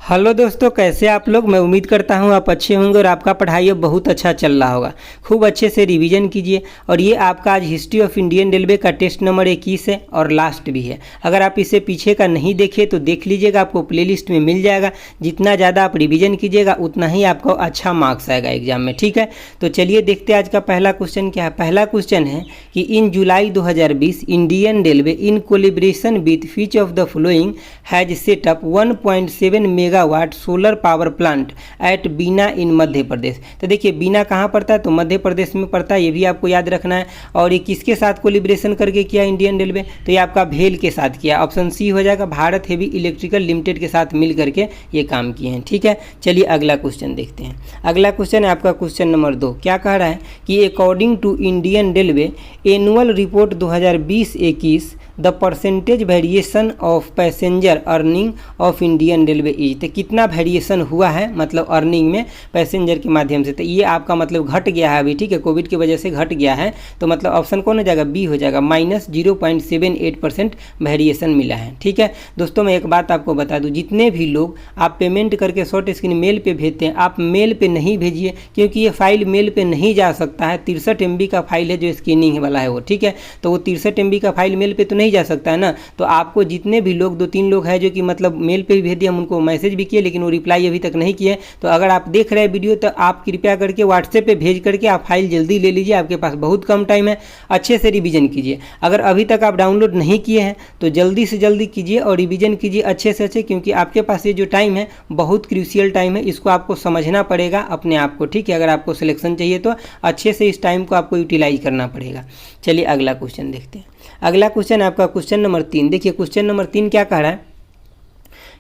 Hello दोस्तों, कैसे आप लोग। मैं उम्मीद करता हूँ आप अच्छे होंगे और आपका पढ़ाई अब बहुत अच्छा चल रहा होगा। खूब अच्छे से रिवीजन कीजिए। और ये आपका आज हिस्ट्री ऑफ इंडियन रेलवे का टेस्ट नंबर 21 है और लास्ट भी है। अगर आप इसे पीछे का नहीं देखे तो देख लीजिएगा, आपको प्लेलिस्ट में मिल जाएगा। जितना ज़्यादा आप रिवीजन कीजिएगा उतना ही आपको अच्छा मार्क्स आएगा एग्जाम में, ठीक है। तो चलिए देखते हैं आज का पहला क्वेश्चन क्या है। पहला क्वेश्चन है कि in July 2020 Indian railway in collaboration with which of the following has set up 1.7 megawatt solar power plant at Bina in Madhya Pradesh. तो देखिए बीना कहाँ पड़ता है, तो मध्य प्रदेश में पड़ता है, ये भी आपको याद रखना है। और ये किसके साथ कोलिब्रेशन करके किया इंडियन रेलवे, तो ये आपका भेल के साथ किया। ऑप्शन सी हो जाएगा, भारत हेवी इलेक्ट्रिकल लिमिटेड के साथ मिल करके ये काम किए हैं, ठीक है। चलिए अगला क्वेश्चन देखते हैं। अगला क्वेश्चन है आपका क्वेश्चन नंबर 2। क्या कह रहा है कि according to Indian railway annual report 2020-21 the percentage variation of passenger earning of Indian railway is. तो कितना वेरिएशन हुआ है मतलब अर्निंग में पैसेंजर के माध्यम से, तो ये आपका मतलब घट गया है अभी, ठीक है। कोविड की वजह से घट गया है, तो मतलब ऑप्शन कौन हो जाएगा, बी हो जाएगा। -0.78% वेरिएशन मिला है, ठीक है। दोस्तों मैं एक बात आपको बता दूं, जितने भी लोग आप पेमेंट करके शॉर्ट स्क्रीन मेल पे भेजते हैं, आप मेल पे नहीं भेजिए, क्योंकि ये फाइल मेल पे नहीं जा सकता है। 63 MB का फाइल है जो स्कैनिंग वाला है वो, ठीक है। तो वो 63 MB का फाइल मेल पे तो नहीं जा सकता है ना। तो आपको जितने भी लोग 2-3 लोग हैं जो कि मतलब मेल पे भी भेज दिए, हम उनको मैसेज भी किए लेकिन वो रिप्लाई अभी तक नहीं किए। तो अगर आप देख रहे हैं वीडियो तो आप कृपया करके व्हाट्सएप पे भेज करके आप फाइल जल्दी ले लीजिए, आपके पास बहुत कम टाइम है। अच्छे से रिवीजन कीजिए। अगर अभी तक आप डाउनलोड नहीं किए हैं तो जल्दी से जल्दी कीजिए और रिवीजन कीजिए अच्छे से अच्छे, क्योंकि आपके पास ये जो टाइम है बहुत क्रूशियल टाइम है। इसको आपको समझना पड़ेगा अपने आप को, ठीक है। अगर आपको सिलेक्शन चाहिए तो अच्छे से इस टाइम को आपको यूटिलाइज करना पड़ेगा। चलिए अगला क्वेश्चन देखते हैं। अगला क्वेश्चन है आपका क्वेश्चन नंबर 3। देखिए क्वेश्चन नंबर 3 क्या कह रहा है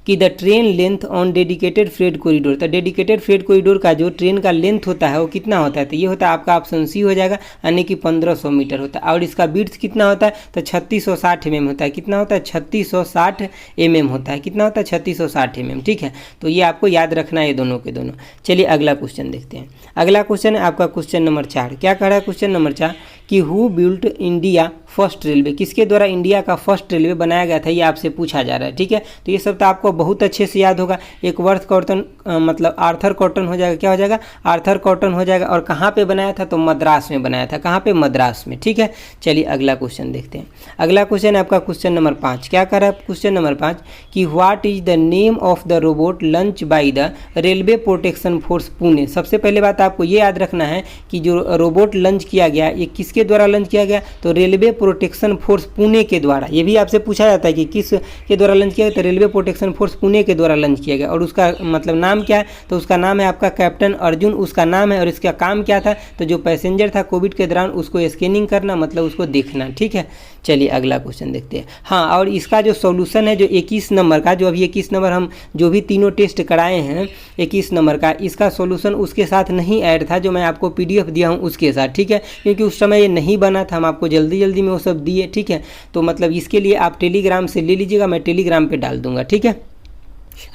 कि the train length on dedicated freight corridor. तो डेडिकेटेड फ्रेट कॉरिडोर का जो ट्रेन का लेंथ होता है वो कितना होता है, तो ये होता है आपका ऑप्शन सी हो जाएगा, यानी कि 1500 मीटर होता है। और इसका विड्थ कितना होता है, तो 3660 mm होता है। कितना होता है, 3660 mm होता है। कितना होता है, 3660 mm, ठीक है। तो ये आपको याद रखना है ये दोनों के दोनों। चलिए अगला क्वेश्चन देखते हैं। अगला क्वेश्चन है आपका क्वेश्चन नंबर 4। क्या कह रहा है क्वेश्चन नंबर 4 कि who built India first railway. किसके द्वारा इंडिया का फर्स्ट रेलवे बनाया गया था, ये आपसे पूछा जा रहा है, ठीक है। तो ये सब तो आपको बहुत अच्छे से याद होगा। एक वर्थ कॉटन मतलब आर्थर कॉटन हो जाएगा। क्या हो जाएगा, आर्थर कॉटन हो जाएगा। और कहाँ पे बनाया था, तो मद्रास में बनाया था। कहाँ पे, मद्रास में, ठीक है। चलिए अगला क्वेश्चन देखते हैं। अगला क्वेश्चन है आपका क्वेश्चन नंबर 5। क्या कर रहा है क्वेश्चन नंबर 5 कि what is the name of the robot lunch by the railway protection force Pune. सबसे पहले बात आपको ये याद रखना है कि जो रोबोट लंच किया गया ये किसके द्वारा लंच किया गया, तो रेलवे प्रोटेक्शन फोर्स पुणे के द्वारा। ये भी आपसे पूछा जाता है कि किस के द्वारा लंच किया गया, तो रेलवे प्रोटेक्शन फोर्स पुणे के द्वारा लंच किया गया। और उसका मतलब नाम क्या है, तो उसका नाम है आपका कैप्टन अर्जुन, उसका नाम है। और इसका काम क्या था, तो जो पैसेंजर था कोविड के दौरान उसको स्कैनिंग करना, मतलब उसको देखना, ठीक है। चलिए अगला क्वेश्चन देखते हैं। हाँ, और इसका जो सॉल्यूशन है जो 21 नंबर का, जो अभी 21 नंबर हम जो भी तीनों टेस्ट कराए हैं 21 नंबर का, इसका सॉल्यूशन उसके साथ नहीं ऐड था जो मैं आपको PDF दिया हूँ उसके साथ, ठीक है। क्योंकि उस समय ये नहीं बना था, हम आपको जल्दी जल्दी में वो सब दिए, ठीक है। तो मतलब इसके लिए आप टेलीग्राम से ले लीजिएगा, मैं टेलीग्राम पे डाल दूंगा, ठीक है।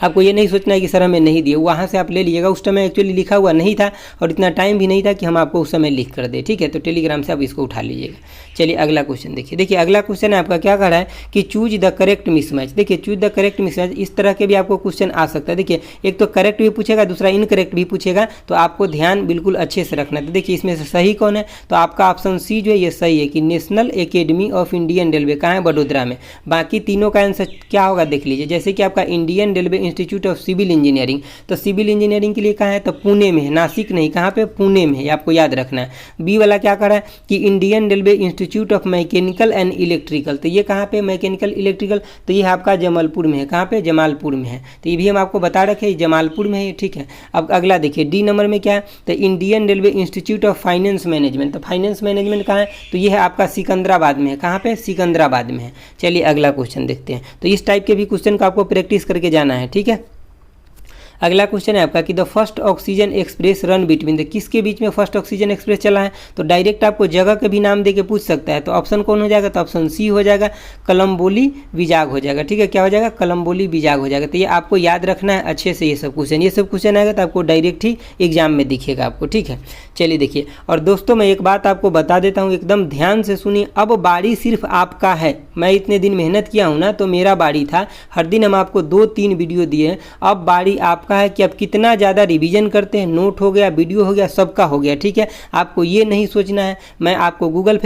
आपको ये नहीं सोचना है कि सर हमें नहीं दिए, वहाँ से आप ले लीजिएगा। उस समय एक्चुअली लिखा हुआ नहीं था और इतना टाइम भी नहीं था कि हम आपको उस समय लिख कर दे, ठीक है। तो टेलीग्राम से आप इसको उठा लीजिएगा। चलिए अगला क्वेश्चन देखिए। देखिए अगला क्वेश्चन है आपका क्या कह रहा है कि चूज द करेक्ट मिसमैच। देखिए चूज द करेक्ट मिसमैच, इस तरह के भी आपको क्वेश्चन आ सकता है। देखिए एक तो करेक्ट भी पूछेगा, दूसरा इनकरेक्ट भी पूछेगा, तो आपको ध्यान बिल्कुल अच्छे से रखना है। तो देखिए इसमें से सही कौन है, तो आपका ऑप्शन सी जो है ये सही है कि national academy of Indian railway कहाँ है, बड़ोदरा में। बाकी तीनों का आंसर क्या होगा देख लीजिए। जैसे कि आपका Indian railway institute of civil engineering, तो सिविल इंजीनियरिंग के लिए कहाँ है, तो पुणे में है, नासिक नहीं, कहाँ पे, पुणे में है, आपको याद रखना है। बी वाला क्या कर रहा है कि Indian railway institute of mechanical and electrical, तो ये कहाँ पे, मैकेनिकल इलेक्ट्रिकल, तो ये आपका जमालपुर में है। कहाँ पे, जमालपुर में है। तो ये भी हम आपको बता रखे जमालपुर में है, ठीक है। अब अगला देखिए डी नंबर में क्या है, तो Indian railway institute of finance management, तो फाइनेंस मैनेजमेंट कहाँ है, तो ये है आपका सिकंदराबाद में है। कहाँ पे, सिकंदराबाद में है। चलिए अगला क्वेश्चन देखते हैं। तो इस टाइप के भी क्वेश्चन को आपको प्रैक्टिस करके जाना है, ठीक है। अगला क्वेश्चन है आपका कि the first oxygen express run between the, किसके बीच में फर्स्ट ऑक्सीजन एक्सप्रेस चला है? तो डायरेक्ट आपको जगह के भी नाम दे के पूछ सकता है। तो ऑप्शन कौन हो जाएगा? तो ऑप्शन सी हो जाएगा, कलम्बोली विजाग हो जाएगा। ठीक है, क्या हो जाएगा? कलम्बोली विजाग हो जाएगा। तो ये आपको याद रखना है अच्छे से। ये सब क्वेश्चन आएगा तो आपको डायरेक्ट ही एग्जाम में दिखेगा आपको। ठीक है, चलिए देखिए। और दोस्तों मैं एक बात आपको बता देता हूँ, एकदम ध्यान से सुनिए। अब बारी सिर्फ आपका है। मैं इतने दिन मेहनत किया हूँ ना, तो मेरा बारी था। हर दिन हम आपको 2-3 वीडियो दिए हैं। अब बारी आपका है कि आप कितना ज़्यादा रिवीजन करते हैं। नोट हो गया, वीडियो हो गया, सबका हो गया। ठीक है, आपको ये नहीं सोचना है। मैं आपको गूगल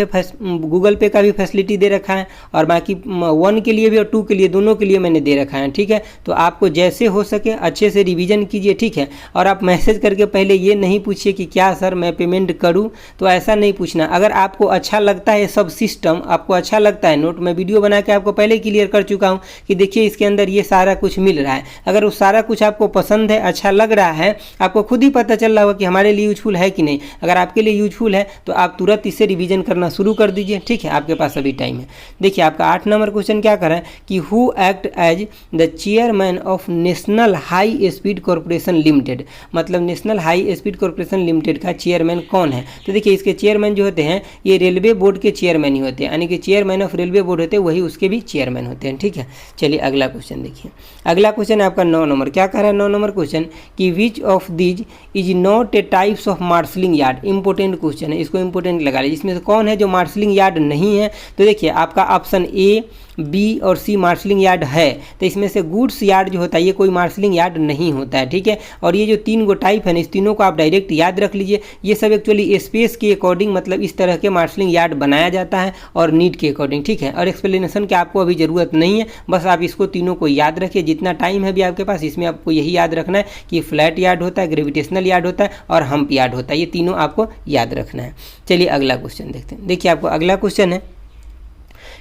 पे का भी फैसिलिटी दे रखा है, और बाकी 1 के लिए भी और 2 के लिए, दोनों के लिए मैंने दे रखा है। ठीक है, तो आपको जैसे हो सके अच्छे से रिवीजन कीजिए। ठीक है, और आप मैसेज करके पहले ये नहीं पूछिए कि क्या सर मैं पेमेंट करूं, तो ऐसा नहीं पूछना। अगर आपको अच्छा लगता है सब सिस्टम, आपको अच्छा लगता है नोट, मैं वीडियो बना के आपको पहले क्लियर कर चुका हूं कि देखिए इसके अंदर ये सारा कुछ मिल रहा है। अगर वो सारा कुछ आपको पसंद है, अच्छा लग रहा है, आपको खुद ही पता चल रहा होगा कि हमारे लिए यूजफुल है कि नहीं। अगर आपके लिए यूजफुल है तो आप तुरंत इसे रिवीजन करना शुरू कर दीजिए। ठीक है, आपके पास अभी टाइम है। देखिए आपका 8 नंबर क्वेश्चन क्या कर रहा है कि who act as the chairman of national high speed corporation limited, मतलब national high speed corporation limited का चेयरमैन कौन है? तो देखिए इसके चेयरमैन जो होते हैं ये रेलवे बोर्ड के चेयरमैन ही होते हैं, यानी कि चेयरमैन ऑफ रेलवे बोर्ड होते हैं, वही उसके भी चेयरमैन होते हैं। ठीक है, चलिए अगला क्वेश्चन देखिए। अगला क्वेश्चन है आपका 9 नंबर। क्या कह रहा है 9 नंबर क्वेश्चन कि which of these is not a types of marshalling yard. Important question है, इसको इंपॉर्टेंट लगा लीजिए। इसमें से कौन है जो मार्शलिंग यार्ड नहीं है? तो देखिए आपका ऑप्शन ए, बी और सी मार्शलिंग यार्ड है। तो इसमें से गुड्स यार्ड जो होता है ये कोई मार्शलिंग यार्ड नहीं होता है। ठीक है, और ये जो 3 गो टाइप है ना, इस तीनों को आप डायरेक्ट याद रख लीजिए। ये सब एक्चुअली स्पेस के अकॉर्डिंग, मतलब इस तरह के मार्शलिंग यार्ड बनाया जाता है और नीड के अकॉर्डिंग। ठीक है, और एक्सप्लेनेशन की आपको अभी ज़रूरत नहीं है, बस आप इसको तीनों को याद रखिए। जितना टाइम है भी आपके पास, इसमें आपको यही याद रखना है कि फ्लैट यार्ड होता है, ग्रेविटेशनल यार्ड होता है और हम्प यार्ड होता है। ये तीनों आपको याद रखना है। चलिए अगला क्वेश्चन देखते हैं। देखिए आपको अगला क्वेश्चन है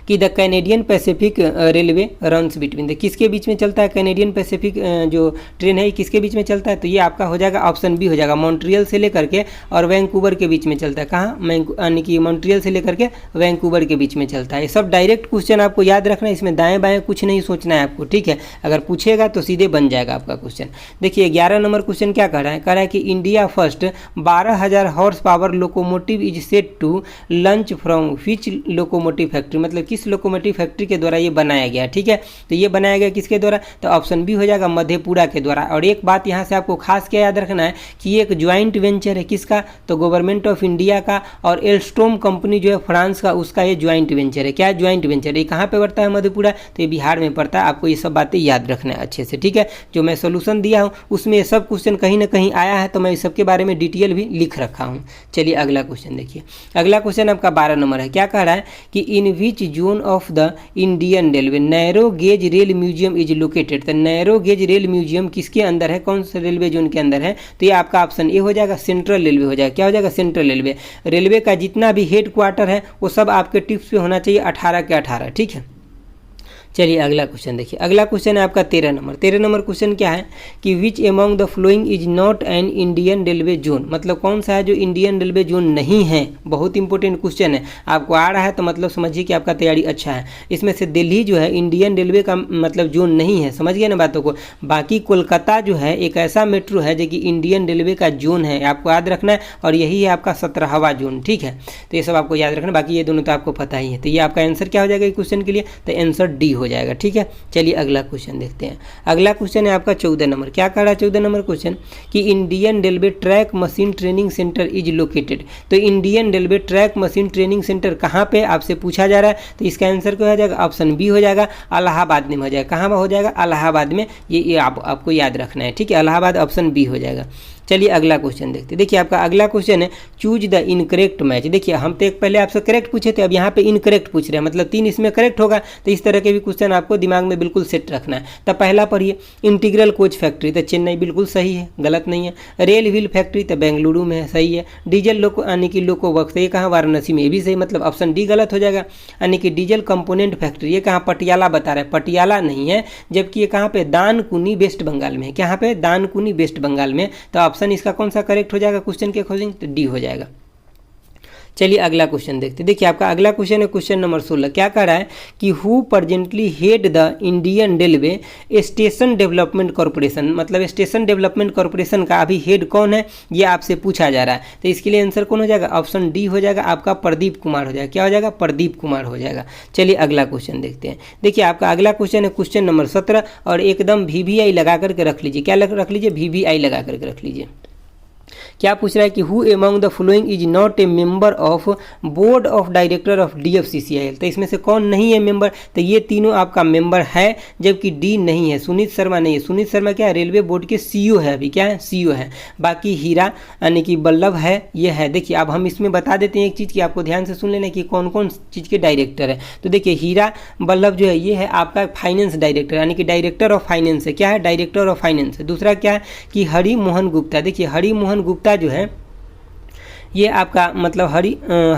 कि the Canadian Pacific railway runs between the, किसके बीच में चलता है कैनेडियन पैसिफिक जो ट्रेन है, किसके बीच में चलता है? तो ये आपका हो जाएगा ऑप्शन बी हो जाएगा, मॉन्ट्रियल से लेकर के और वैंकूवर के बीच में चलता है। कहाँ? यानी कि मॉन्ट्रियल से लेकर के वैंकूवर के बीच में चलता है। ये सब डायरेक्ट क्वेश्चन आपको याद रखना है, इसमें दाएं बाएं कुछ नहीं सोचना है आपको। ठीक है, अगर पूछेगा तो सीधे बन जाएगा आपका क्वेश्चन। देखिए 11 नंबर क्वेश्चन क्या कह रहा है? कह रहा है कि India first 12,000 horse power locomotive is set to launch from which locomotive factory, मतलब किस लोकोमोटिव फैक्ट्री के द्वारा ये बनाया गया। ठीक है, तो ये बनाया गया किसके द्वारा? तो ऑप्शन बी हो जाएगा, मधेपुरा के द्वारा। और एक बात यहाँ से आपको खास क्या याद रखना है कि ये एक ज्वाइंट वेंचर है, किसका? तो गवर्नमेंट ऑफ इंडिया का और एल्स्टोम कंपनी जो है फ्रांस का, उसका ये ज्वाइंट वेंचर है। क्या ज्वाइंट वेंचर? ये कहाँ पे पड़ता है? मधेपुरा। तो ये बिहार में पड़ता है। आपको ये सब बातें याद रखना है अच्छे से। ठीक है, जो मैं सोल्यूशन दिया हूँ उसमें ये सब क्वेश्चन कहीं ना कहीं आया है, तो मैं इस सब के बारे में डिटेल भी लिख रखा हूँ। चलिए अगला क्वेश्चन देखिए। अगला क्वेश्चन आपका 12 नंबर है। क्या कह रहा है कि in which zone of the Indian railway narrow gauge rail museum is located. तो नैरो गेज रेल म्यूजियम किसके अंदर है? कौन से रेलवे जोन के अंदर है? तो ये आपका ऑप्शन ए हो जाएगा, सेंट्रल रेलवे हो जाएगा। क्या हो जाएगा? Central railway. रेलवे का जितना भी हेड क्वार्टर है वो सब आपके टिप्स पे होना चाहिए 18 के 18। ठीक है, चलिए अगला क्वेश्चन देखिए। अगला क्वेश्चन है आपका 13 नंबर। 13 नंबर क्वेश्चन क्या है कि which among the following is not an Indian railway zone, मतलब कौन सा है जो इंडियन रेलवे जोन नहीं है? बहुत इंपॉर्टेंट क्वेश्चन है, आपको आ रहा है तो मतलब समझिए कि आपका तैयारी अच्छा है। इसमें से दिल्ली जो है इंडियन रेलवे का मतलब जोन नहीं है, समझ गए ना बातों को। बाकी कोलकाता जो है एक ऐसा मेट्रो है जो कि इंडियन रेलवे का जोन है, आपको याद रखना है। और यही है आपका 17वां जोन। ठीक है, तो ये सब आपको याद रखना, बाकी ये दोनों तो आपको पता ही है। तो ये आपका आंसर क्या हो जाएगा क्वेश्चन के लिए? तो आंसर डी हो जाएगा। ठीक है, चलिए अगला क्वेश्चन देखते हैं। अगला क्वेश्चन है आपका 14 नंबर। क्या कह रहा है 14 नंबर क्वेश्चन कि Indian railway track machine training centre is located. तो Indian railway track machine training centre कहाँ पे आपसे पूछा जा रहा है? तो इसका आंसर क्या हो जाएगा? ऑप्शन बी हो जाएगा, इलाहाबाद में हो जाएगा। कहाँ हो जाएगा? इलाहाबाद में। ये आपको याद रखना है। ठीक है, इलाहाबाद ऑप्शन बी हो जाएगा। चलिए अगला क्वेश्चन देखते हैं। देखिए आपका अगला क्वेश्चन है चूज द इनकरेक्ट मैच। देखिए हम तो एक पहले आपसे करेक्ट पूछे थे, अब यहाँ पे इनकरेक्ट पूछ रहे हैं, मतलब 3 इसमें करेक्ट होगा। तो इस तरह के भी क्वेश्चन आपको दिमाग में बिल्कुल सेट रखना है। तो पहला पढ़िए, इंटीग्रल कोच फैक्ट्री तो चेन्नई, बिल्कुल सही है, गलत नहीं है। रेल व्हील फैक्ट्री तो बेंगलुरु में है, सही है। डीजल लोको यानी कि लोको वर्क्स, ये कहाँ? वाराणसी में, ये भी सही, मतलब ऑप्शन डी गलत हो जाएगा। यानी कि डीजल कंपोनेंट फैक्ट्री ये कहाँ? पटियाला बता रहा है, पटियाला नहीं है, जबकि ये कहाँ पे? दानकुनी वेस्ट बंगाल में है। कहाँ पे? दानकुनी वेस्ट बंगाल में। तो ऑप्शन इसका कौन सा करेक्ट हो जाएगा क्वेश्चन के अकॉर्डिंग? तो डी हो जाएगा। चलिए अगला क्वेश्चन देखते हैं। देखिए आपका अगला क्वेश्चन है क्वेश्चन नंबर 16। क्या कह रहा है कि who presently head the Indian railway station development corporation, मतलब स्टेशन डेवलपमेंट कॉरपोरेशन का अभी हेड कौन है ये आपसे पूछा जा रहा है। तो इसके लिए आंसर कौन हो जाएगा, ऑप्शन डी हो जाएगा आपका प्रदीप कुमार हो जाएगा। क्या हो जाएगा, प्रदीप कुमार हो जाएगा। चलिए अगला क्वेश्चन देखते हैं। देखिए आपका अगला क्वेश्चन है क्वेश्चन नंबर 17 और एकदम वीवीआई लगा करके रख लीजिए। क्या रख लीजिए, वीवीआई लगा करके रख लीजिए। क्या पूछ रहा है कि who among the following is not a member of board of director of DFCCIL। तो इसमें से कौन नहीं है मेंबर, तो ये तीनों आपका मेंबर है, जबकि डी नहीं है, सुनीत शर्मा नहीं है। सुनीत शर्मा क्या है, रेलवे बोर्ड के CEO है, अभी क्या है, CEO है। बाकी हीरा यानी कि बल्लभ है, ये है। देखिए अब हम इसमें बता देते हैं एक चीज़ की, आपको ध्यान से सुन लेना कि कौन कौन चीज़ के डायरेक्टर है। तो देखिए हीरा बल्लभ जो है ये है आपका फाइनेंस डायरेक्टर, यानी कि डायरेक्टर ऑफ फाइनेंस है। क्या है, डायरेक्टर ऑफ फाइनेंस है। दूसरा क्या है कि हरि मोहन गुप्ता, देखिए हरि मोहन गुप्ता जो है ये आपका मतलब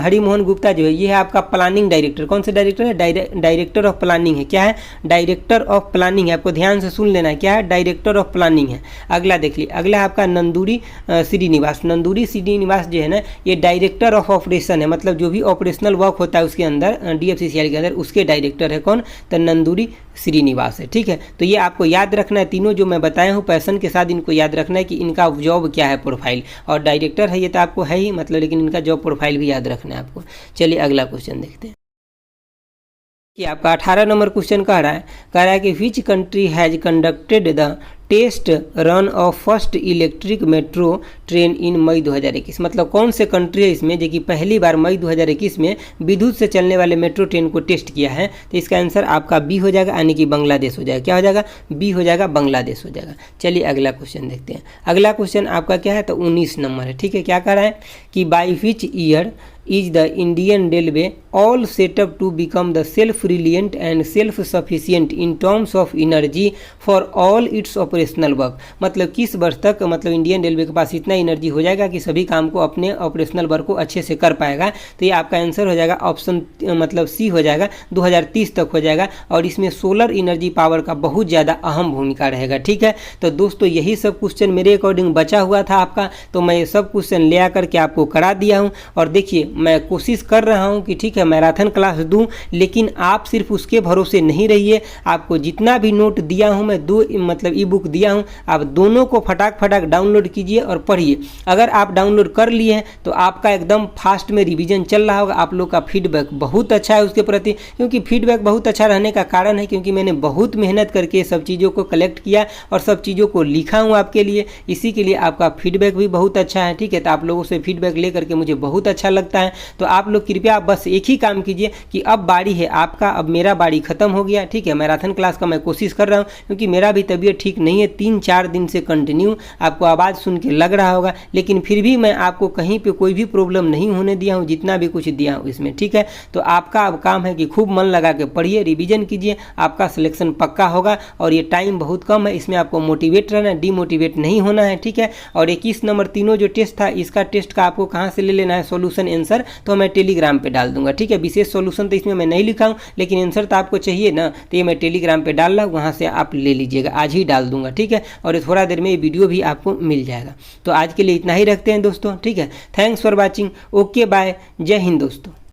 हरि मोहन गुप्ता जो है ये है आपका प्लानिंग डायरेक्टर। कौन से डायरेक्टर है, डायरेक्टर ऑफ प्लानिंग है। क्या है, डायरेक्टर ऑफ प्लानिंग है। आपको ध्यान से सुन लेना है, क्या है, डायरेक्टर ऑफ प्लानिंग है। अगला देख लीजिए, अगला आपका नंदूरी श्रीनिवास। नंदूरी श्रीनिवास जो है ना ये डायरेक्टर ऑफ ऑपरेशन है, मतलब जो भी ऑपरेशनल वर्क होता है उसके अंदर DFCCIL के अंदर उसके डायरेक्टर है कौन, तो नंदूरी श्रीनिवास है। ठीक है, तो ये आपको याद रखना है, तीनों जो मैं बताया हूँ पैसन के साथ इनको याद रखना है कि इनका जॉब क्या है, प्रोफाइल, और डायरेक्टर है ये तो आपको है ही मतलब, लेकिन इनका जॉब प्रोफाइल भी याद रखना है आपको। चलिए अगला क्वेश्चन देखते हैं कि आपका 18 नंबर क्वेश्चन कह रहा है कि which country has conducted the test run of first electric metro train in May 2021। मतलब कौन से कंट्री है इसमें जो कि पहली बार मई 2021 में विद्युत से चलने वाले मेट्रो ट्रेन को टेस्ट किया है। तो इसका आंसर आपका बी हो जाएगा, यानी कि बांग्लादेश हो जाएगा। क्या हो जाएगा, बी हो जाएगा, बांग्लादेश हो जाएगा। चलिए अगला क्वेश्चन देखते हैं। अगला क्वेश्चन आपका क्या है, तो 19 नंबर है। ठीक है, क्या कह रहा है कि by which year is the Indian Railway all set up to become the self-reliant and self-sufficient in terms of energy for all its operational work। मतलब किस वर्ष तक मतलब इंडियन रेलवे के पास इतना एनर्जी हो जाएगा कि सभी काम को अपने ऑपरेशनल वर्क को अच्छे से कर पाएगा। तो ये आपका आंसर हो जाएगा ऑप्शन मतलब सी हो जाएगा, 2030 तक हो जाएगा। और इसमें सोलर एनर्जी पावर का बहुत ज़्यादा अहम भूमिका रहेगा। ठीक है, तो दोस्तों यही सब क्वेश्चन मेरे अकॉर्डिंग बचा हुआ था आपका, तो मैं ये सब क्वेश्चन ले आकर के आपको करा दिया हूँ। और देखिए मैं कोशिश कर रहा हूं कि ठीक है मैराथन क्लास दूं, लेकिन आप सिर्फ उसके भरोसे नहीं रहिए। आपको जितना भी नोट दिया हूं मैं, 2 मतलब ई बुक दिया हूं, आप दोनों को फटाक डाउनलोड कीजिए और पढ़िए। अगर आप डाउनलोड कर लिए हैं तो आपका एकदम फास्ट में रिवीजन चल रहा होगा। आप लोग का फीडबैक बहुत अच्छा है उसके प्रति, क्योंकि फीडबैक बहुत अच्छा रहने का कारण है क्योंकि मैंने बहुत मेहनत करके सब चीज़ों को कलेक्ट किया और सब चीज़ों को लिखा हूँ आपके लिए। इसी के लिए आपका फीडबैक भी बहुत अच्छा है। ठीक है, तो आप लोगों से फीडबैक ले करके मुझे बहुत अच्छा लगता है। तो आप लोग कृपया बस एक ही काम कीजिए कि अब बारी है आपका, अब मेरा बारी खत्म हो गया। ठीक है, मैराथन क्लास का मैं कोशिश कर रहा हूँ क्योंकि मेरा भी तबीयत ठीक नहीं है, 3-4 दिन से कंटिन्यू आपको आवाज़ सुन के लग रहा होगा, लेकिन फिर भी मैं आपको कहीं पे कोई भी प्रॉब्लम नहीं होने दिया हूँ, जितना भी कुछ दिया हूँ इसमें। ठीक है, तो आपका अब काम है कि खूब मन लगा के पढ़िए, रिवीजन कीजिए, आपका सिलेक्शन पक्का होगा। और ये टाइम बहुत कम है, इसमें आपको मोटिवेट रहना है, डीमोटिवेट नहीं होना है। ठीक है, और 21 नंबर तीनों जो टेस्ट था इसका टेस्ट का आपको कहाँ से ले लेना है सॉल्यूशन आंसर, तो मैं टेलीग्राम पे डाल दूंगा। ठीक है, विशेष सॉल्यूशन तो इसमें मैं नहीं लिखा हूँ, लेकिन आंसर तो आपको चाहिए ना, तो ये मैं टेलीग्राम पे डाल रहा हूँ, वहाँ से आप ले लीजिएगा, आज ही डाल दूंगा। ठीक है, और थोड़ा देर में ये वीडियो भी आपको मिल जाएगा। तो आज के लिए इतना ही रखते हैं दोस्तों। ठीक है, thanks for watching, okay bye, Jai Hind दोस्तों।